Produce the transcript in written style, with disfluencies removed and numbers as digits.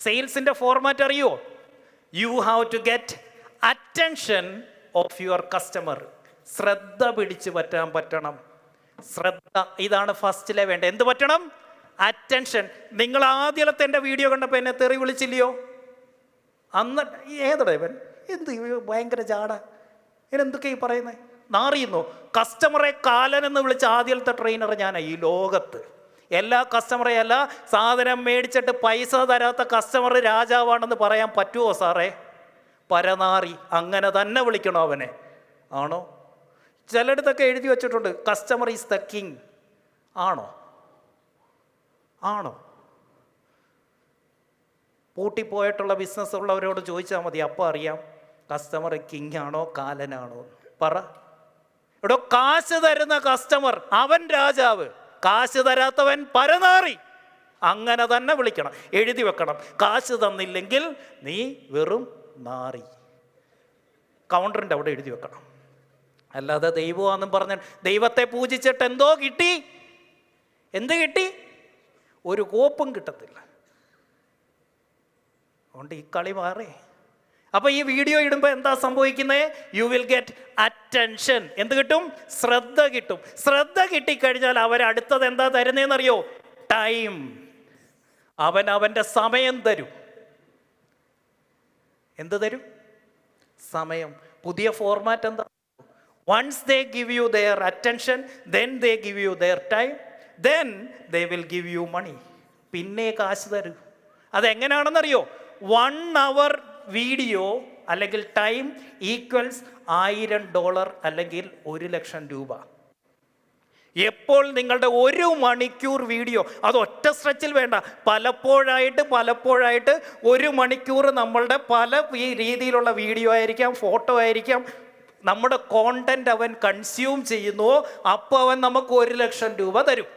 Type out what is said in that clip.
സെയിൽസിൻ്റെ format അറിയോ? You have to get attention of your customer. ശ്രദ്ധ പിടിച്ച് പറ്റണം. ശ്രദ്ധ, ഇതാണ് ഫസ്റ്റിലെ വേണ്ട. എന്ത് പറ്റണം? അറ്റൻഷൻ. നിങ്ങൾ ആദ്യത്തെ എൻ്റെ വീഡിയോ കണ്ടപ്പോൾ എന്നെ തെറി വിളിച്ചില്ലയോ? അന്ന് ഏതടാ ഇവൻ, എന്ത് ഭയങ്കര ജാട, ഇവനെന്തൊക്കെയാ ഈ പറയുന്നത്? നാറിയുന്നു. കസ്റ്റമറെ കാലനെന്ന് വിളിച്ച ആദ്യത്തെ ട്രെയിനർ ഞാനാണ് ഈ ലോകത്ത്. എല്ലാ കസ്റ്റമറെ അല്ല, സാധനം മേടിച്ചിട്ട് പൈസ തരാത്ത കസ്റ്റമർ രാജാവാണെന്ന് പറയാൻ പറ്റുമോ സാറേ? പരനാറി. അങ്ങനെ തന്നെ വിളിക്കണോ അവനെ? ആണോ? ചിലയിടത്തൊക്കെ എഴുതി വച്ചിട്ടുണ്ട് കസ്റ്റമർ ഈസ് ദ കിങ്. ആണോ? പൂട്ടിപ്പോയിട്ടുള്ള ബിസിനസ് ഉള്ളവരോട് ചോദിച്ചാൽ മതി, അപ്പോൾ അറിയാം കസ്റ്റമർ കിങ് ആണോ കാലനാണോ. പറ. ഇവിടെ കാശ് തരുന്ന കസ്റ്റമർ അവൻ രാജാവ്, കാശ് തരാത്തവൻ പരനാറി. അങ്ങനെ തന്നെ വിളിക്കണം, എഴുതി വെക്കണം. കാശ് തന്നില്ലെങ്കിൽ നീ വെറും നാറി. കൗണ്ടറിൻ്റെ അവിടെ എഴുതി വെക്കണം. അല്ലാതെ ദൈവമാണെന്നും പറഞ്ഞ ദൈവത്തെ പൂജിച്ചിട്ട് എന്തോ കിട്ടി? എന്ത് കിട്ടി? ഒരു കോപ്പും കിട്ടത്തില്ല. അതുകൊണ്ട് ഈ കളി മാറേ. അപ്പോൾ ഈ വീഡിയോ ഇടുമ്പോൾ എന്താ സംഭവിക്കുന്നത്? You will get attention. എന്ത് കിട്ടും? ശ്രദ്ധ കിട്ടും. ശ്രദ്ധ കിട്ടിക്കഴിഞ്ഞാൽ അവരടുത്തത് എന്താ തരുന്നതെന്നറിയോ? ടൈം. അവൻ്റെ സമയം തരും. എന്ത് തരും? സമയം. പുതിയ ഫോർമാറ്റ് എന്താ? Once they give you their attention, then they give you their time, then they will give you money. പിന്നെ കാശ് തരൂ. അതെങ്ങനെയാണെന്നറിയോ? 1 hour വീഡിയോ അല്ലെങ്കിൽ ടൈം ഈക്വൽസ് $1000 അല്ലെങ്കിൽ 1,00,000 രൂപ. എപ്പോൾ നിങ്ങളുടെ 1 മണിക്കൂർ വീഡിയോ, അത് ഒറ്റ സ്ട്രെച്ചിൽ വേണ്ട, പലപ്പോഴായിട്ട് 1 മണിക്കൂർ നമ്മളുടെ പല രീതിയിലുള്ള വീഡിയോ ആയിരിക്കാം, ഫോട്ടോ ആയിരിക്കാം, നമ്മുടെ കോണ്ടന്റ് അവൻ കൺസ്യൂം ചെയ്യുന്നുവോ, അപ്പോൾ അവൻ നമുക്ക് 1,00,000 രൂപ തരും.